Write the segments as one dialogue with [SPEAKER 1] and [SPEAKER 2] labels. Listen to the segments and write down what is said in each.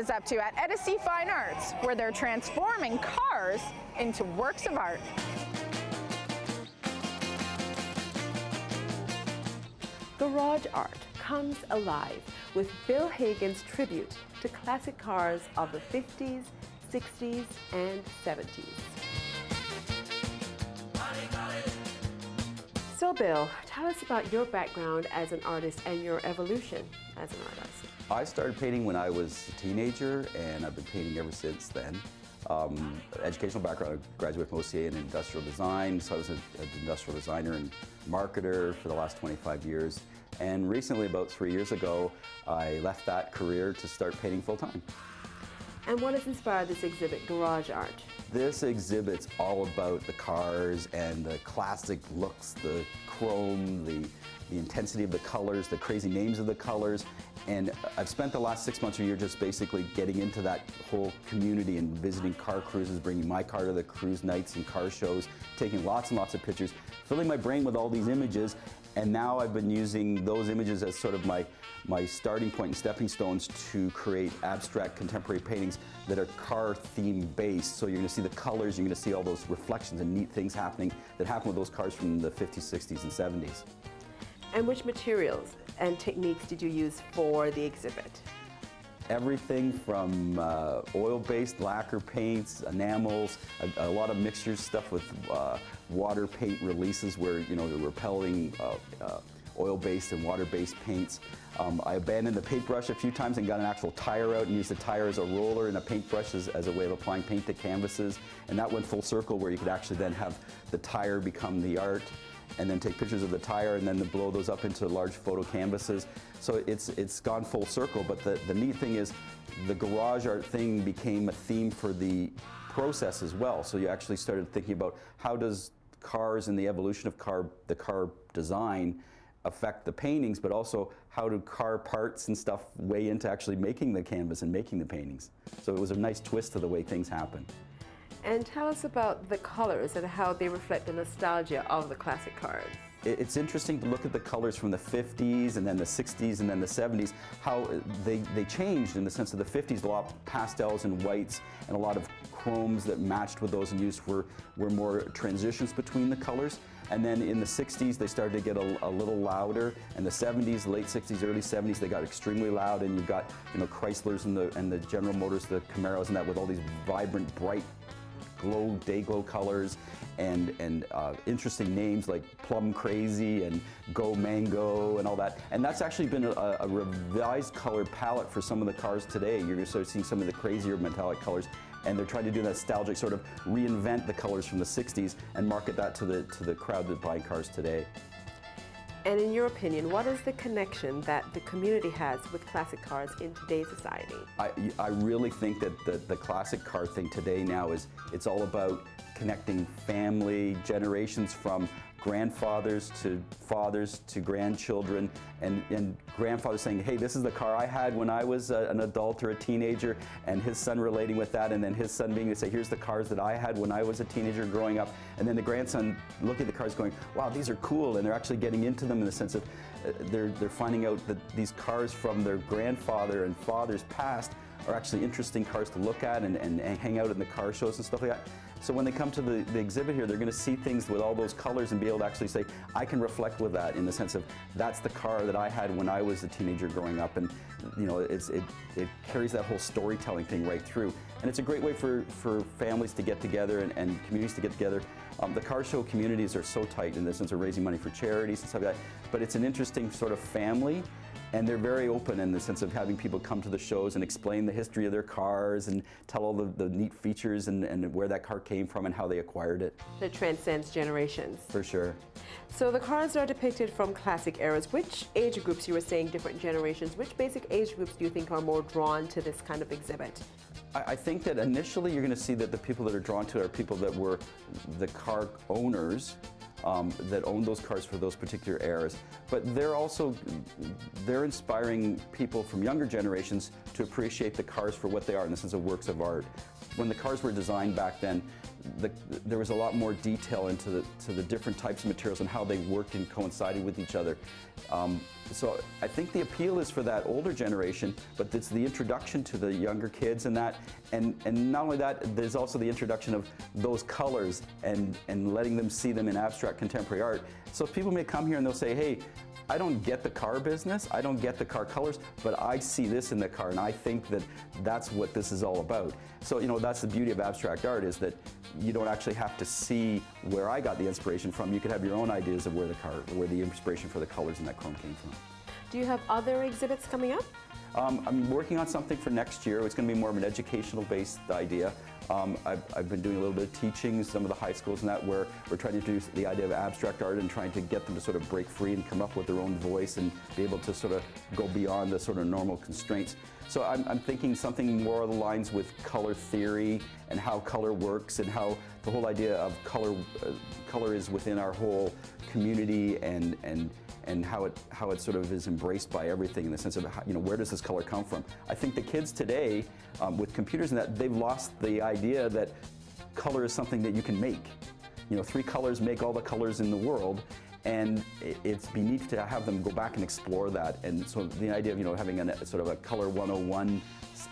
[SPEAKER 1] is up to at Edison Fine Arts, where they're transforming cars into works of art.
[SPEAKER 2] Garageart comes alive with Bill Hagan's tribute to classic cars of the 50s, 60s, and 70s. So Bill, tell us about your background as an artist and your evolution as an artist.
[SPEAKER 3] I started painting when I was a teenager, and I've been painting ever since then. Educational background, I graduated from OCA in industrial design, so I was an industrial designer and marketer for the last 25 years. And recently, about 3 years ago, I left that career to start painting full-time.
[SPEAKER 2] And what has inspired this exhibit, Garageart?
[SPEAKER 3] This exhibit's all about the cars and the classic looks, the chrome, the intensity of the colors, the crazy names of the colors. And I've spent the last 6 months or a year just basically getting into that whole community and visiting car cruises, bringing my car to the cruise nights and car shows, taking lots and lots of pictures, filling my brain with all these images. And now I've been using those images as sort of my starting point and stepping stones to create abstract contemporary paintings that are car theme based. So you're going to see the colors, you're going to see all those reflections and neat things happening that happen with those cars from the 50s, 60s, and 70s.
[SPEAKER 2] And which materials and techniques did you use for the exhibit?
[SPEAKER 3] Everything from oil-based lacquer paints, enamels, a lot of mixtures, stuff with water paint releases where, you know, we're repelling oil-based and water-based paints. I abandoned the paintbrush a few times and got an actual tire out and used the tire as a roller and a paintbrush as a way of applying paint to canvases. And that went full circle where you could actually then have the tire become the art and then take pictures of the tire and then blow those up into large photo canvases. So it's gone full circle, but the neat thing is the garage art thing became a theme for the process as well. So you actually started thinking about how does cars and the evolution of the car design affect the paintings, but also how do car parts and stuff weigh into actually making the canvas and making the paintings. So it was a nice twist to the way things happen.
[SPEAKER 2] And tell us about the colors and how they reflect the nostalgia of the classic cars.
[SPEAKER 3] It's interesting to look at the colors from the 50s and then the 60s and then the 70s, how they changed in the sense of the 50s, a lot of pastels and whites and a lot of chromes that matched with those and used were more transitions between the colors. And then in the 60s, they started to get a little louder. In the 70s, late 60s, early 70s, they got extremely loud. And you've got, you know, Chryslers and the General Motors, the Camaros and that with all these vibrant, bright, day glow colors and interesting names like Plum Crazy and Go Mango and all that. And that's actually been a revised color palette for some of the cars today. You're going to start seeing some of the crazier metallic colors. And they're trying to do that nostalgic sort of reinvent the colors from the 60s and market that to the crowd that buy cars today.
[SPEAKER 2] And in your opinion, what is the connection that the community has with classic cars in today's society?
[SPEAKER 3] I really think that the classic car thing today now it's all about connecting family, generations from grandfathers to fathers to grandchildren, and grandfathers saying, hey, this is the car I had when I was an adult or a teenager, and his son relating with that, and then his son being to say, here's the cars that I had when I was a teenager growing up, and then the grandson looking at the cars going, wow, these are cool, and they're actually getting into them in the sense of they're finding out that these cars from their grandfather and father's past are actually interesting cars to look at and hang out in the car shows and stuff like that. So when they come to the exhibit here, they're going to see things with all those colors and be able to actually say, I can reflect with that in the sense of that's the car that I had when I was a teenager growing up. And you know, it carries that whole storytelling thing right through. And it's a great way for families to get together and communities to get together. The car show communities are so tight in the sense of raising money for charities and stuff like that. But it's an interesting sort of family. And they're very open in the sense of having people come to the shows and explain the history of their cars and tell all the neat features and where that car came from and how they acquired it.
[SPEAKER 2] That transcends generations.
[SPEAKER 3] For sure.
[SPEAKER 2] So the cars are depicted from classic eras. Which age groups, you were saying different generations, which basic age groups do you think are more drawn to this kind of exhibit?
[SPEAKER 3] I think that initially you're going to see that the people that are drawn to it are people that were the car owners that own those cars for those particular eras. But they're inspiring people from younger generations to appreciate the cars for what they are in the sense of works of art. When the cars were designed back then, there was a lot more detail into the different types of materials and how they worked and coincided with each other. So I think the appeal is for that older generation, but it's the introduction to the younger kids and that, and not only that, there's also the introduction of those colors and letting them see them in abstract contemporary art. So people may come here and they'll say, hey, I don't get the car business, I don't get the car colors, but I see this in the car and I think that that's what this is all about. So, you know, that's the beauty of abstract art, is that you don't actually have to see where I got the inspiration from. You could have your own ideas of where the inspiration for the colors in that chrome came from.
[SPEAKER 2] Do you have other exhibits coming up?
[SPEAKER 3] I'm working on something for next year. It's going to be more of an educational-based idea. I've been doing a little bit of teaching, some of the high schools and that, where we're trying to introduce the idea of abstract art and trying to get them to sort of break free and come up with their own voice and be able to sort of go beyond the sort of normal constraints. So I'm thinking something more along the lines with color theory and how color works and how the whole idea of color is within our whole community and how it sort of is embraced by everything in the sense of, you know, where does this color come from? I think the kids today, with computers and that, they've lost the idea that color is something that you can make. You know, 3 colors make all the colors in the world, and it's beneath to have them go back and explore that. And so the idea of, you know, having a sort of a color 101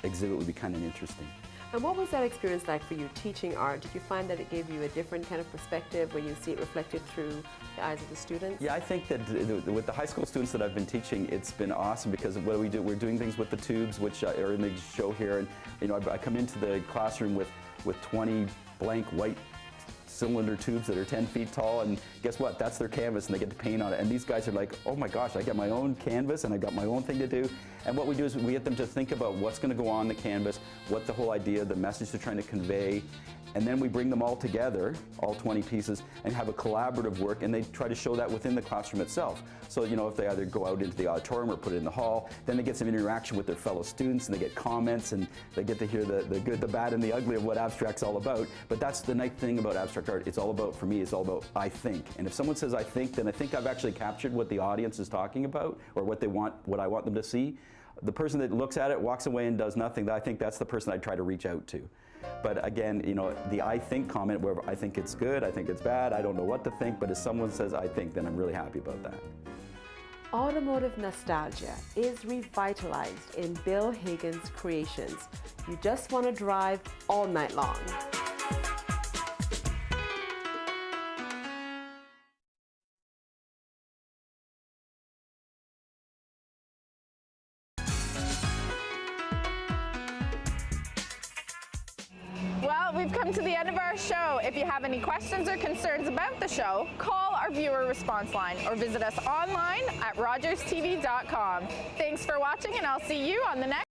[SPEAKER 3] exhibit would be kind of interesting.
[SPEAKER 2] And what was that experience like for you teaching art? Did you find that it gave you a different kind of perspective where you see it reflected through the eyes of the students?
[SPEAKER 3] Yeah, I think that with the high school students that I've been teaching, it's been awesome because what do? We're doing things with the tubes, which are in the show here, and you know, I come into the classroom with 20 blank white cylinder tubes that are 10 feet tall, and guess what? That's their canvas, and they get to paint on it. And these guys are like, oh my gosh, I got my own canvas, and I got my own thing to do. And what we do is we get them to think about what's going to go on the canvas, what the whole idea, the message they're trying to convey, and then we bring them all together, all 20 pieces, and have a collaborative work, and they try to show that within the classroom itself. So, you know, if they either go out into the auditorium or put it in the hall, then they get some interaction with their fellow students, and they get comments, and they get to hear the good, the bad, and the ugly of what abstract's all about. But that's the nice thing about abstract art. It's all about, for me, it's all about I think. And if someone says I think, then I think I've actually captured what the audience is talking about, or what they want, what I want them to see. The person that looks at it, walks away, and does nothing, I think that's the person I try to reach out to. But again, you know, the I think comment, where I think it's good, I think it's bad, I don't know what to think, but if someone says I think, then I'm really happy about that.
[SPEAKER 2] Automotive nostalgia is revitalized in Bill Hagan's creations. You just want to drive all night long.
[SPEAKER 1] Well, we've come to the end of our show. If you have any questions or concerns about the show, call our viewer response line or visit us online at rogerstv.com. Thanks for watching, and I'll see you on the next